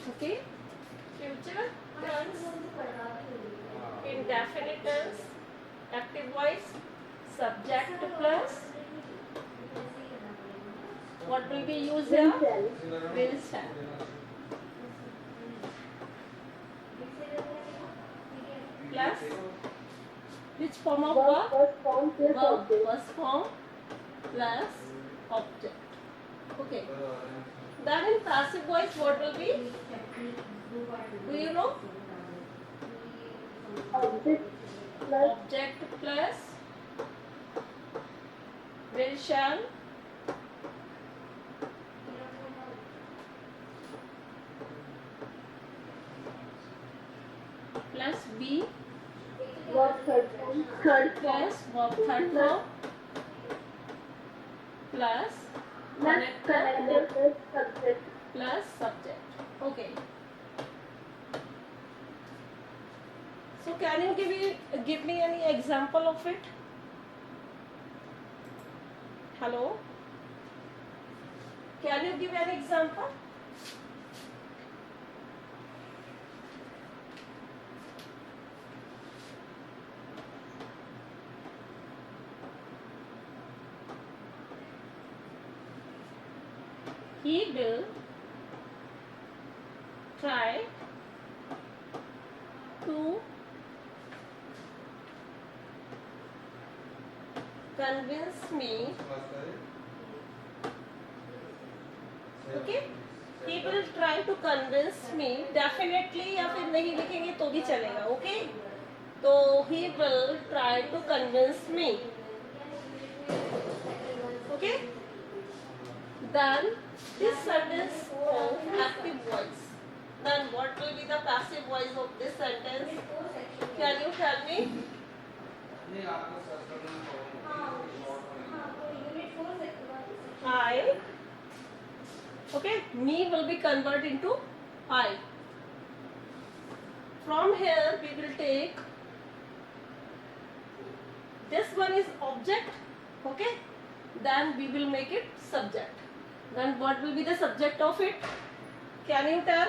Okay. Future tense, indefinite tense, active voice, subject plus. What will be used here? Will shall. Plus which form of verb? First form plus Verb object. first form plus object. Okay. Then in passive voice what will be? Do you know? Object plus Object plus will shall plus be verb third form. Third form plus verb third form plus plus connector plus subject. plus subject. Okay. So can you give me any example of it? Hello? Can you give an example? He will try to convince me. Okay? He will try to convince me. Definitely या फिर नहीं लिखेंगे तो भी चलेगा. Okay? तो he will try to convince me. Okay? Then this sentence of active voice. Then what will be the passive voice of this sentence? Can you tell me? I. Okay, me will be converted into I. From here we will take this one is object. Okay, then we will make it subject. Then what will be the subject of it? Can you tell?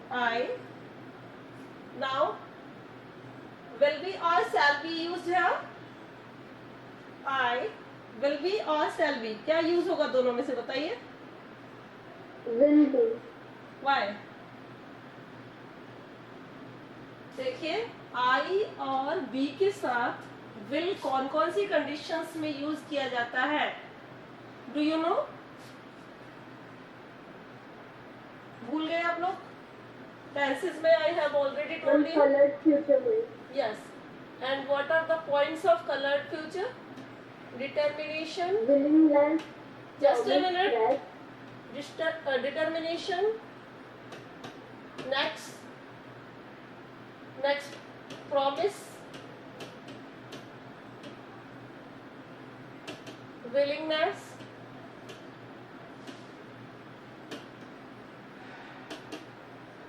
I. Now, will be or shall be used here? I. Will be or shall be? क्या use होगा दोनों में से बताइए? Will be. Why? देखिए I और B के साथ will कौन कौन सी कंडीशंस में यूज किया जाता है? Do you know? भूल गए आप लोग? Tenses में I have already told you. Colored future में. Yes. And what are the points of colored future? Determination. Willingness. Just a minute. Yes. Determination. Next. Promise. Willingness.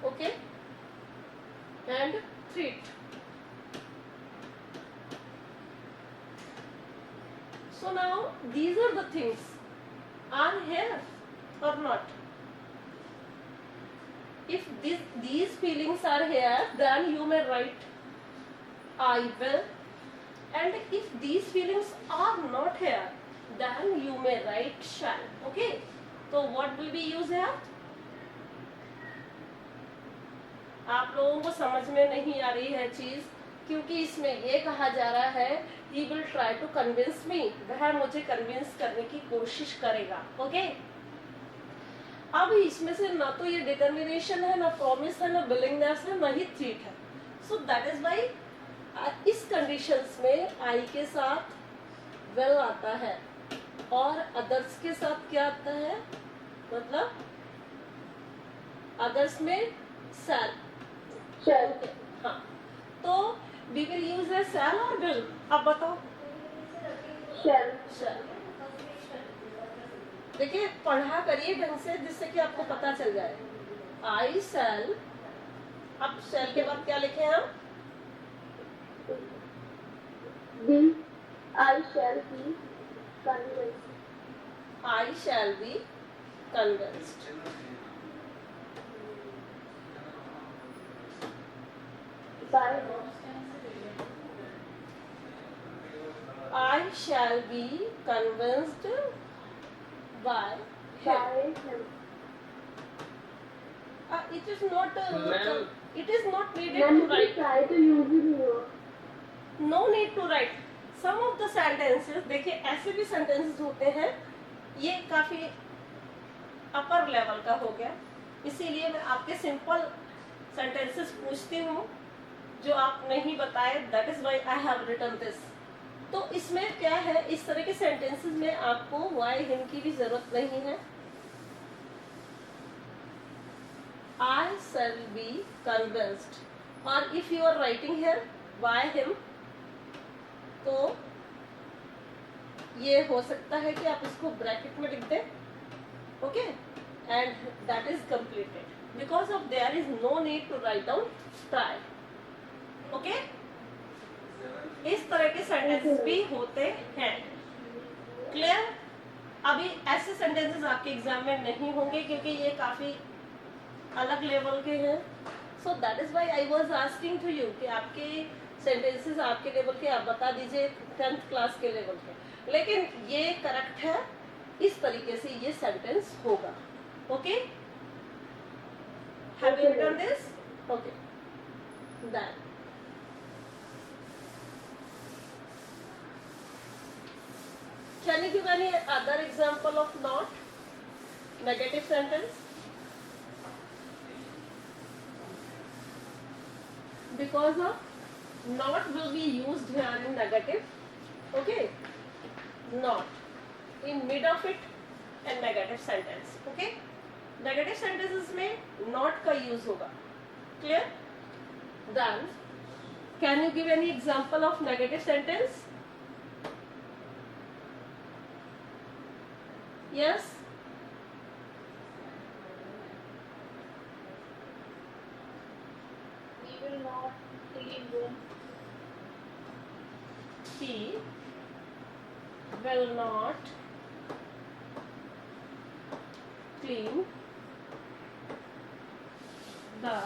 Okay. And threat. So now these are the things are here or not. If these feelings are here, then you may write I will, and if these feelings are not here, then you may write shall. Okay, so what will be used here? आप लोगों को समझ में नहीं आ रही है चीज, क्योंकि इसमें ये कहा जा रहा है he will try to convince me, वह मुझे कन्विंस करने की कोशिश करेगा. ओके, अब इसमें से ना तो ये डिटर्मिनेशन है, ना प्रॉमिस है, ना विलिंगनेस है, ना ही थ्रेट है. सो दैट इज वाई इस कंडीशंस में आई के साथ वेल आता है और अदर्स के साथ क्या आता है, मतलब अदर्स में शैल. हाँ, तो वी विल यूज ए शैल और विल. अब बताओ. Shall. देखिए पढ़ा करिए ढंग से, जिससे कि आपको पता चल जाए. आई शैल. अब शैल के बाद क्या लिखे हम? Be. I shall be convinced. I shall be convinced. by him. I shall be convinced by him. By him. It is not. Ma'am. It is not needed Ma'am, to you write. try to use it here. No need to write some of the sentences. देखिए ऐसे भी sentences होते हैं, ये काफी upper level का हो गया, इसीलिए मैं आपके सिंपल सेंटेंसेस पूछती हूँ जो आप नहीं बताए. That is why I have written this. तो इसमें क्या है, इस तरह के सेंटेंसेस में आपको वाई हिम की भी जरूरत नहीं है. आई शैल बी कन्विंस्ड, और if you are writing here why him, तो ये हो सकता है कि आप इसको ब्रैकेट में लिख दें. Okay, and that is completed because of there is no need to write down try. Okay, इस तरह के सेंटेंसेस भी होते हैं. क्लियर? अभी ऐसे सेंटेंसेस आपके एग्जाम में नहीं होंगे क्योंकि ये काफी अलग लेवल के हैं. So that is why I was asking to you कि आपके सेंटेंसेस आपके लेवल के आप बता दीजिए 10th क्लास के लेवल के. लेकिन ये करेक्ट है, इस तरीके से ये सेंटेंस होगा. Okay, have you written this? Okay, that can you give any other example of not negative sentence? Because of not will be used here in negative. Okay, not in mid of it and negative sentence. Okay, negative sentences में not का use होगा. Clear? Then can you give any example of negative sentence? Yes. We will not clean room. He will not clean the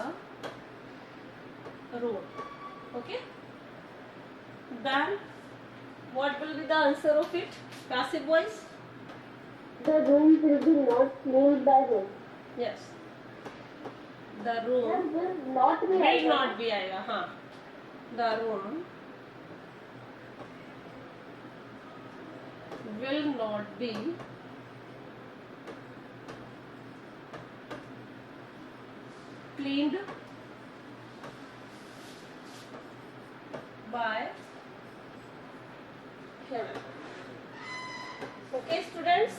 room. Okay. Then what will be the answer of it? Passive voice. The room will be not cleaned by him. Yes. The room Ma'am, will not be will आएगा. not be आएगा. हाँ. The room will not be cleaned by him. Okay, students,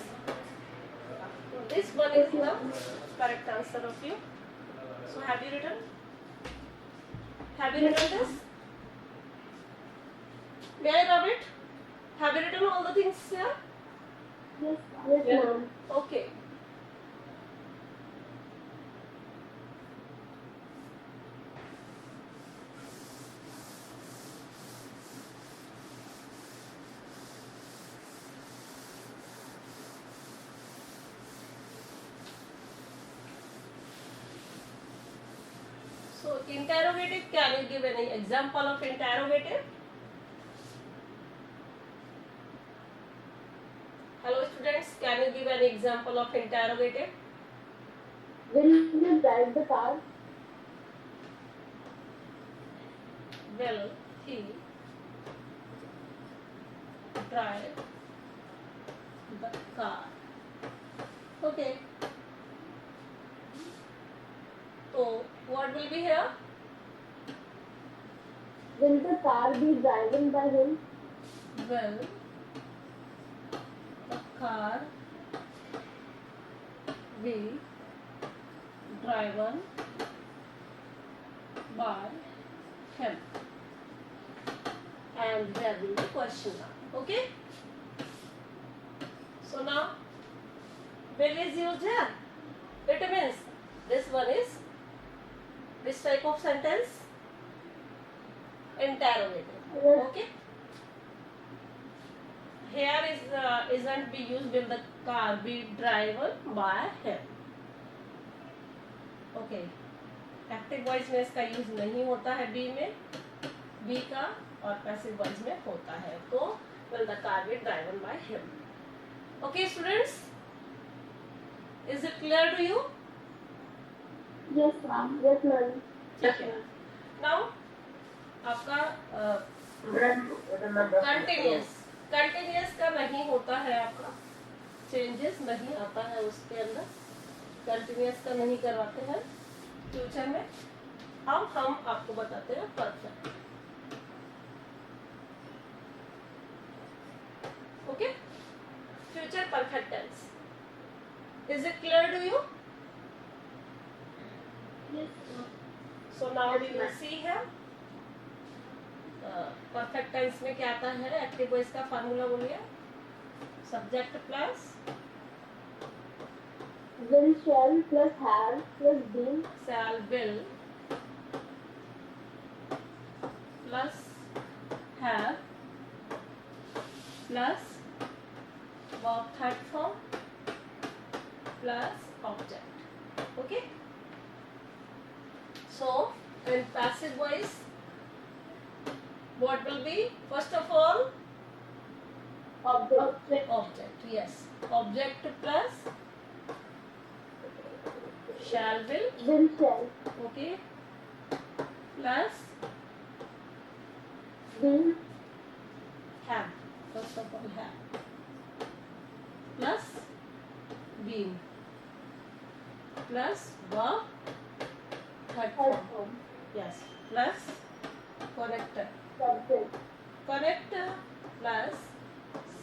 this one is the correct answer of you. So have you written this? May I rub it? Have you written all the things here? Yes, ma'am. Okay. So interrogative, can you give any example of interrogative? Hello students, can you give any example of interrogative? Will you drive the car? Will he drive the car? Okay. So what will be here? Will the car be driven by him? Will the car be driven by him? And there will be question mark. Okay? So now will is used here. It means this one is this type of sentence interrogative. Yes. Okay? Here is isn't be used, will the car be driven by him? Okay. Active voice में इसका use नहीं होता है B में, B का, और passive voice में होता है। तो will the car be driven by him? Okay students, is it clear to you? Yes, ma'am. Yes, ma'am. ठीक है। नाउ आपका कंटिन्यूस, कंटिन्यूस का नहीं होता है, आपका चेंजेस नहीं आता है उसके अंदर, कंटिन्यूस का नहीं करवाते हैं फ्यूचर में। अब हम आपको बताते हैं perfect. Okay, future perfect tense, is it clear to you? Yes, ma'am. So now we will see here perfect tense में क्या आता है। एक्टिव वॉइस का फार्मूला बोलिए। Subject plus Will, shall plus have plus been shall, will plus have plus verb third form plus object. Okay, so in passive voice what will be? First of all object. object, yes, object plus shall, will, shall okay, plus been have, first of all have, plus been, plus verb third third form, form. yes, plus corrector, Subject. corrector plus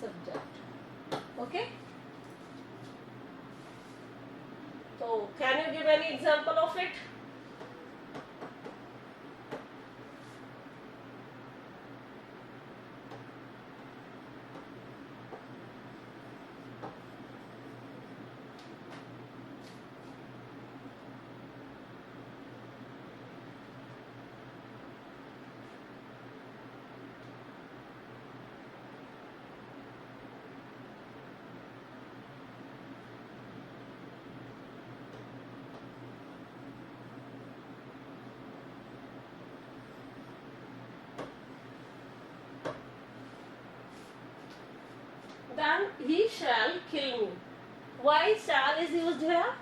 subject. Okay, so can you give any example of it? Then he shall kill me. Why shall is used here?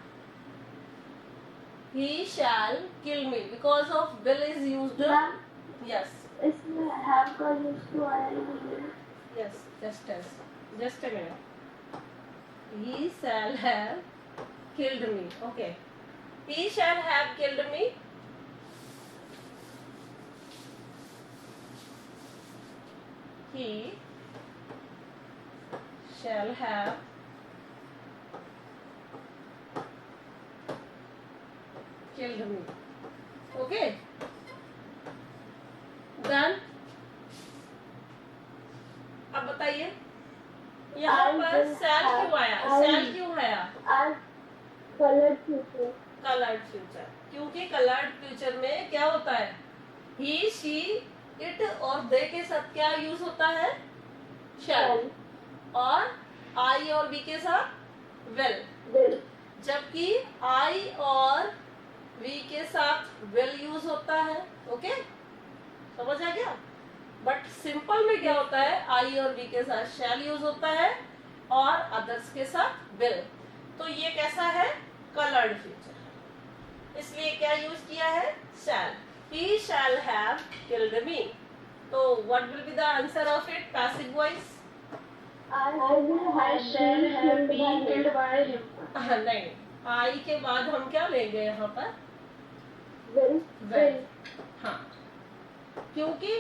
He shall kill me because of will is used. Ma'am, Yes, इसमें have का use तो आया ही नहीं है. yes, just a minute. He shall have killed me. Okay, he shall have killed me. He shall have killed me. Okay, then अब बताइए यहाँ पर शैल क्यों आया? शैल क्यों आया? As colored future. Coloured future, क्योंकि कलर्ड फ्यूचर में क्या होता है? ही, शी, इट और दे के साथ क्या यूज होता है? शैल, और आई और बी के साथ विल। Will. जबकि आई और वी के साथ विल यूज होता है। ओके, समझ आ गया? बट सिंपल में क्या होता है? आई और वी के साथ शैल यूज होता है और अदर्स के साथ विल। तो ये कैसा है? कलर्ड फ्यूचर, इसलिए क्या यूज किया है? शैल। ही शैल हैव किल्ड मी। तो what will be the answer of it? Passive voice. I shall have been killed by him. नहीं, आई के बाद हम क्या लेंगे यहाँ पर? Will. Will. हाँ, क्योंकि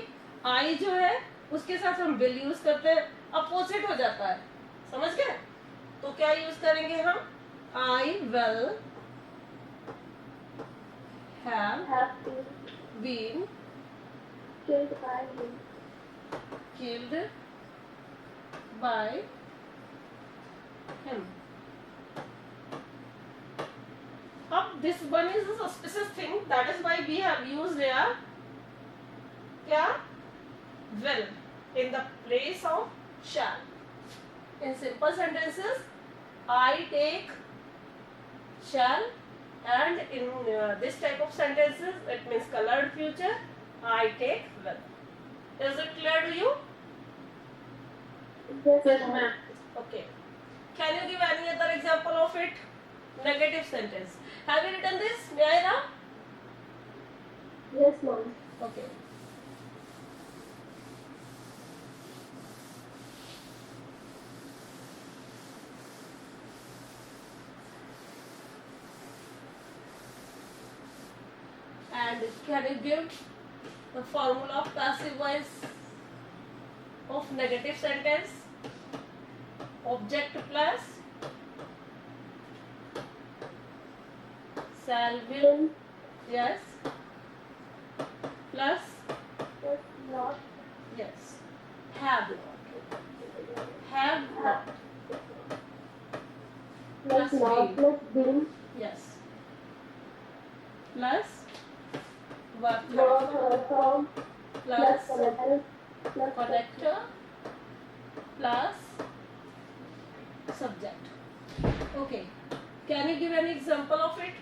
आई जो है उसके साथ हम विल यूज करते हैं, अपोजिट हो जाता है। समझ गए? तो क्या यूज करेंगे हम? I will have Have been been killed by him. killed by him. अब this one is a suspicious thing, that is why we have used here क्या? Will in the place of shall. In simple sentences, I take shall And in this type of sentences, it means colored future. I take will. Is it clear to you? Yes, ma'am. Okay. Can you give any other example of it? Negative sentence. Have you written this, Meira? Yes, ma'am. Okay. And can you give the formula of passive voice of negative sentence? Object plus shall will, yes, plus Yes, not. yes, have not, Plus Plus not. be. Plus being. yes, plus verb From. Plus plus connector. Plus connector plus subject. Okay, can you give any example of it?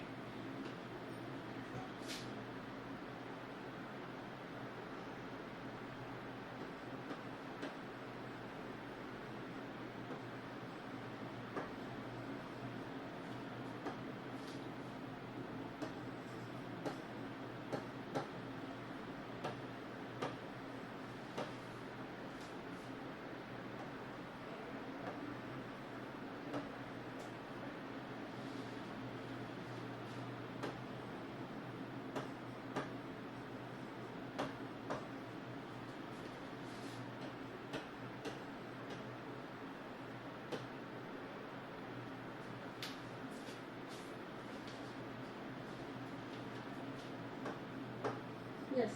Yes,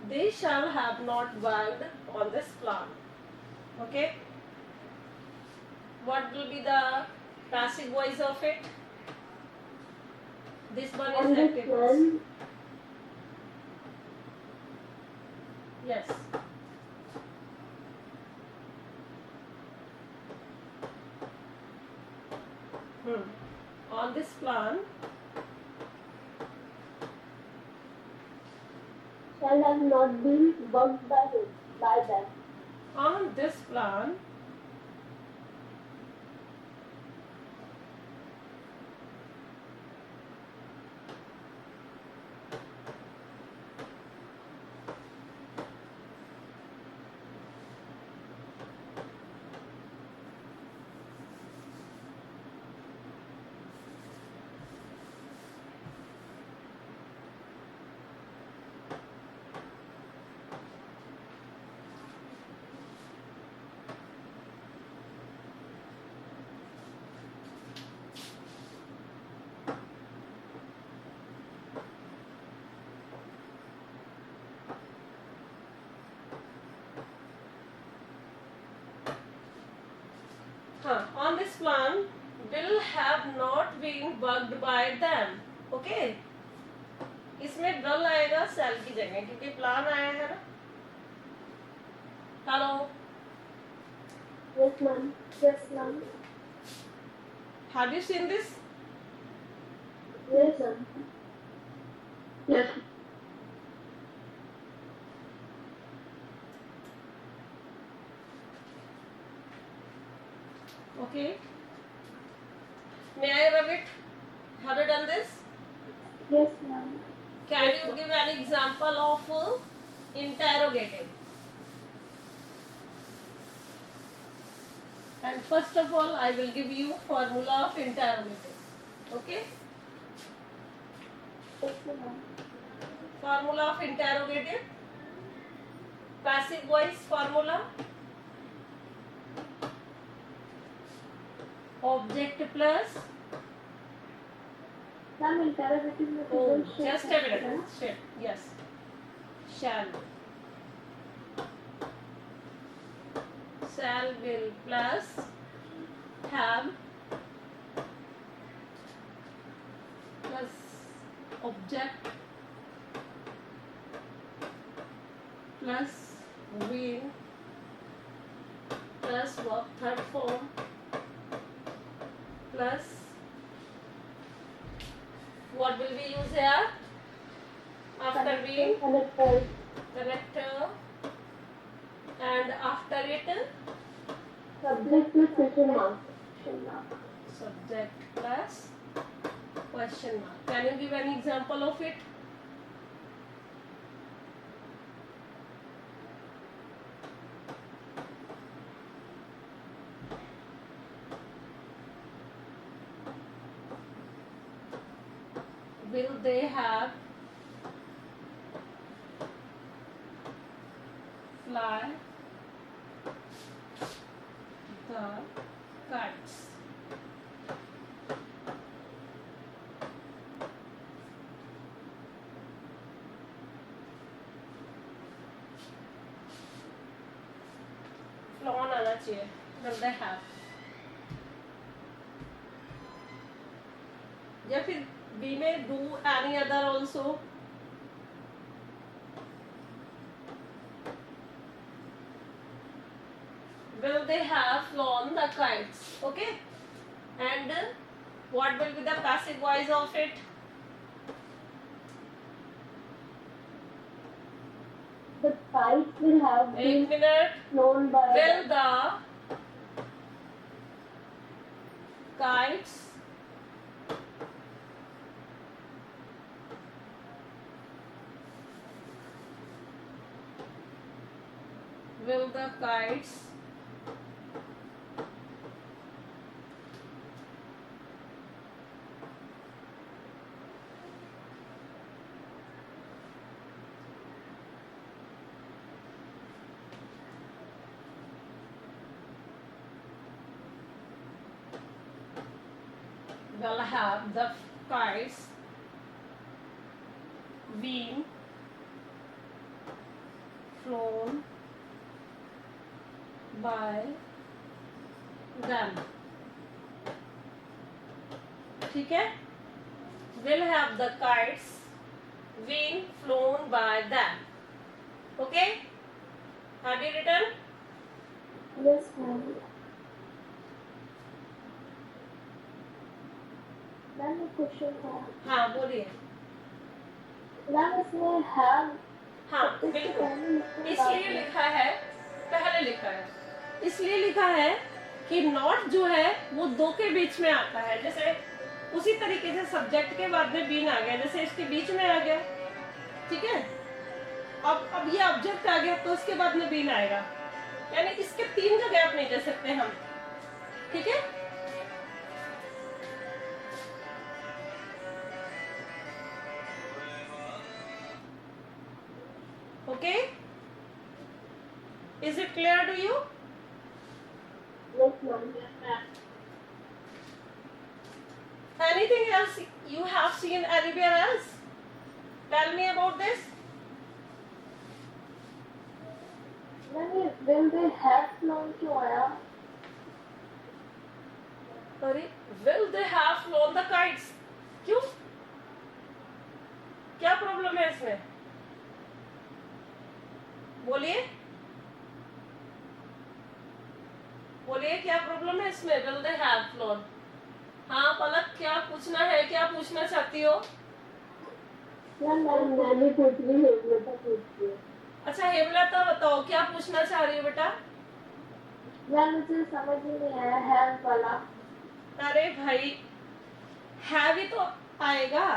they shall have not worked on this plan. Okay, what will be the passive voice of it? This one on is this active voice. one. Yes. On this plan, Shall have not been bugged by them. on this plan, on this plan will have not been bugged by them. Okay, इसमें will आएगा shall की जगह क्योंकि plan आया है ना. Hello, Yes, ma'am. Yes, ma'am. have you seen this? Yes, ma'am. Yes. Okay, may I rub it? Have you done this? Yes, ma'am. Can you give an example of interrogative? And first of all, I will give you formula of interrogative. Okay? Yes, ma'am. Formula of interrogative. Passive voice formula. Object plus. Ma'am, interrogative में Oh, तो shape just a है minute. ना? Shit. Yes. Shall. Shall will plus have plus object plus will plus verb third form plus What will we use here? After being connector, connector, and after it subject plus question mark. subject plus question mark. Can you give any example of it? Will they have fly the kites? Flown आना चाहिए. Will they have? या फिर B में do any other also. Will they have flown the kites? Okay. And what will be the passive voice of it? The kites will have एक been minute. flown by Will the kites will have the kites been flown by them? ठीक है. Will have the kites been flown by them? Okay. Have you written? yes ma'am. Ma'am एक question था. हाँ बोलिए. Ma'am इसमें have हाँ इससे बिल्कुल. पहले लिखने का इसलिए लिखा है, पहले लिखा है, इसलिए लिखा है कि नॉट जो है वो दो के बीच में आता है. जैसे उसी तरीके से सब्जेक्ट के बाद में बीन आ गया, जैसे इसके बीच में आ गया. ठीक है. अब ये ऑब्जेक्ट आ गया तो इसके बाद में बीन आएगा, यानी इसके तीन का गैप नहीं दे सकते हम. ठीक है. Okay. Is it clear to you? yes ma'am. Anything else you have seen anywhere else? Tell me about this. Ma'am ये will they have flown क्यों आया? Sorry, will they have flown the kites? क्यों? क्या problem है इसमें? बोलिए. बोलिए क्या प्रॉब्लम है इसमें? Will they have flown? हाँ पलक, क्या पूछना है, क्या पूछना चाहती हो? मैम मैं भी पूछ रही हूँ, बेटा पूछ रही हूँ. अच्छा हेमलता बताओ क्या पूछना चाह रही हो बेटा? मैम मुझे समझ ही नहीं आया have वाला. अरे भाई हैव ही तो आएगा.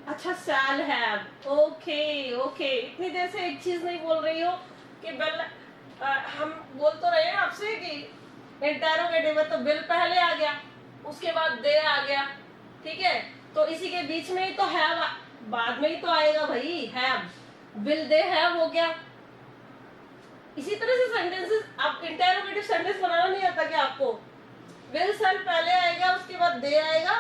अच्छा शैल हैव. Okay okay. इतनी देर से एक चीज नहीं बोल रही हो कि बिल. हम बोल तो रहे हैं आपसे कि इंटरोगेटिव है तो बिल पहले आ गया, उसके बाद दे आ गया. ठीक है. तो इसी के बीच में ही तो हैव बाद में ही तो आएगा भाई. हैव विल दे हैव हो गया. इसी तरह से सेंटेंसेस. आप इंटरोगेटिव सेंटेंस बनाना नहीं आता क्या आपको? विल सेल पहले आएगा, उसके बाद दे आएगा,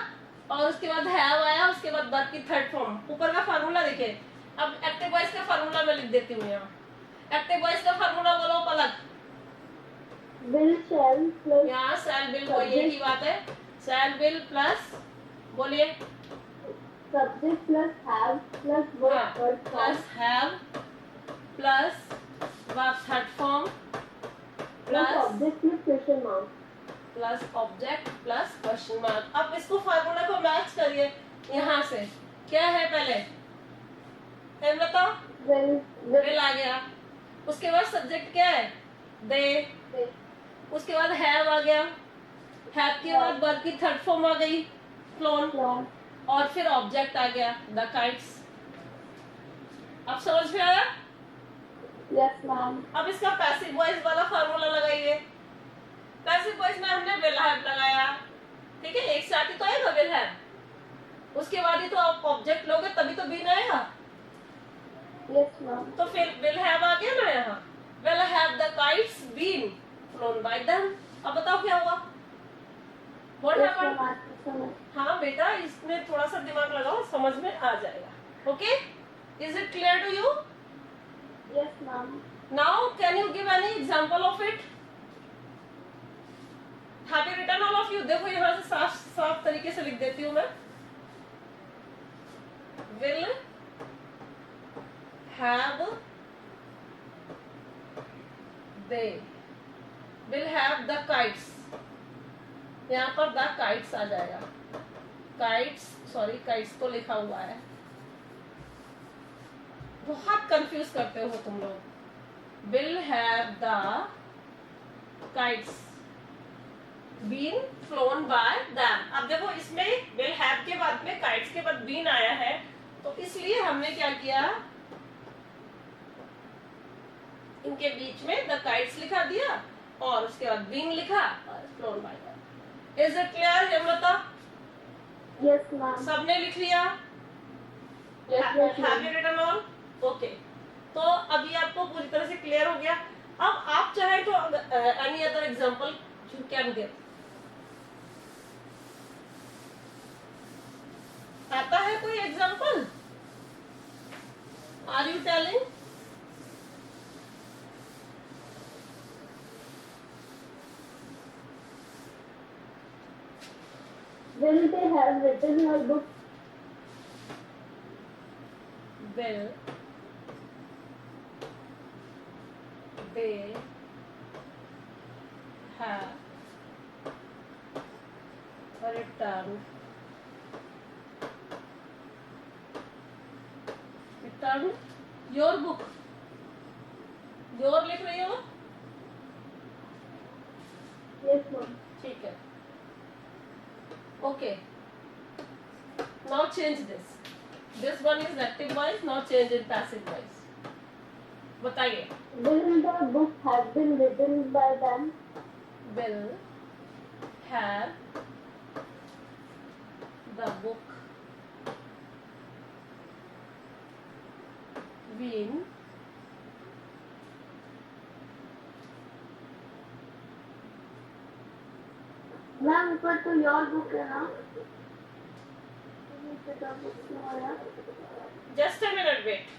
और उसके बाद हैव आया, उसके बाद वर्ब की थर्ड फॉर्म. ऊपर का फार्मूला देखिए. अब एक्टिव वॉइस का फार्मूला मैं लिख देती हूँ यहाँ. एक्टिव वॉइस का फार्मूला बोलो पलक. will shall plus यहाँ शैल विल वही एक ही बात है. शैल विल प्लस बोलिए. subject plus have plus verb third form plus have plus verb third form plus plus object plus question mark. Plus object plus question mark. अब इसको formula को match करिए यहाँ से. क्या है पहले? है बताओ। will विल आ गया। उसके बाद सब्जेक्ट क्या है? दे। उसके बाद हैव आ गया। हैव के बाद वर्ब की थर्ड फॉर्म आ गई, फ्लोन। flown. और फिर ऑब्जेक्ट आ गया, द काइट्स। अब समझ में आया? Yes, ma'am. अब इसका पैसिव वॉइस वाला फार्मूला लगाइए। पैसिव वॉइस में हमने विल हैव लगाया, ठीक है, एक साथ ही तो आएगा विल हैव। उसके बाद ही तो आप ऑब्जेक्ट लोगे तभी तो बीन आएगा। Yes, ma'am. तो फिर विल हैव आ गया ना यहाँ। Will have the kites been flown by them. अब बताओ क्या हुआ? What Yes, happened? ma'am. Excellent. हाँ बेटा, इसमें थोड़ा सा दिमाग लगाओ, समझ में आ जाएगा। Okay, is it clear to you? Yes, ma'am. Now can you give any example of it? Have you written all of you? देखो यहाँ से साफ साफ तरीके से लिख देती हूँ मैं। Will have, they will have the kites, यहाँ पर द काइट्स आ जाएगा। काइट्स, सॉरी काइट्स तो लिखा हुआ है, बहुत कंफ्यूज करते हो तुम लोग। Will have the kites been flown by them. अब देखो इसमें विल हैव के बाद में काइट्स के बाद बीन आया है, तो इसलिए हमने क्या किया, इनके बीच में द काइट्स लिखा दिया और उसके बाद बीन लिखा और flown by them. Is it clear Hemlata? Yes, ma'am. सबने लिख लिया? Yes, yes, have ma'am. You written all? Okay, तो अभी आपको पूरी तरह से क्लियर हो गया। अब आप चाहे तो any other example you can give. आता है कोई example? Are you telling? Will they have written your book? Will they have returned your book? Your लिख रही हो? Yes, ma'am. ठीक है, okay. Now change this. This one is active voice, now change in passive voice. बताइए। Will the book have been written by them? Will have the book been Ma'am, ऊपर तो your book है ना? नीचे का book क्यों आया? just a minute wait।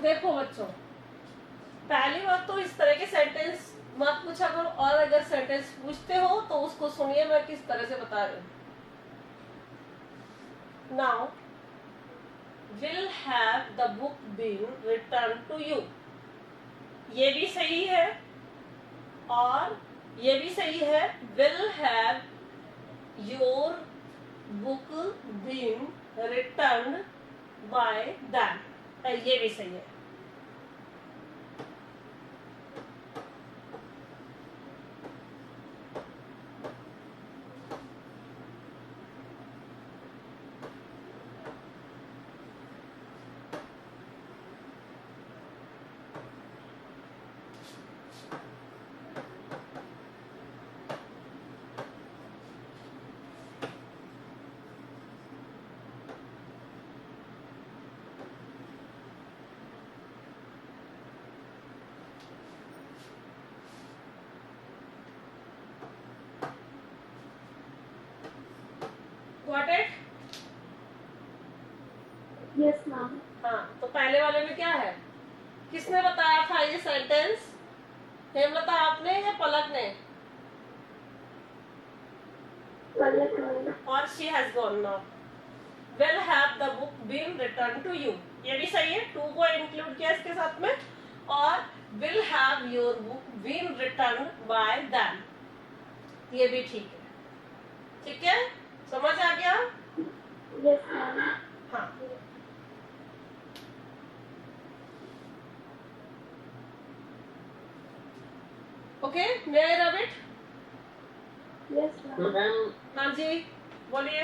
देखो बच्चों, पहली बात तो इस तरह के सेंटेंस मत पूछा करो, और अगर सेंटेंस पूछते हो तो उसको सुनिए मैं किस तरह से बता रही हूँ। Now will have the book been return to you, ये भी सही है और ये भी सही है। Will have your book been return by then, ये भी सही है। Got it? Yes, ma'am. हाँ, तो पहले वाले में क्या है? किसने बताया था ये सेंटेंस? हेमलता आपने या पलक ने? Palak ma'am. और she has gone now. Will have the book been returned to you? ये भी सही है, to को इंक्लूड किया इसके साथ में, और will have your book been returned by them? ये भी ठीक है। ठीक है, समझ आ गया? Yes, ma'am. हाँ। Okay, may I rub it? Yes, ma'am. Ma'am हाँ जी, बोलिए।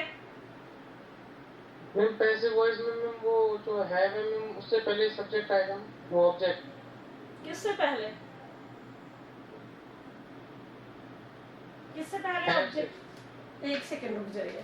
मैम पैसिव वॉइस में मैम वो जो है मैम उससे पहले सब्जेक्ट आएगा, वो ऑब्जेक्ट किससे पहले? किससे पहले है। ऑब्जेक्ट? एक सेकंड रुक जाइए।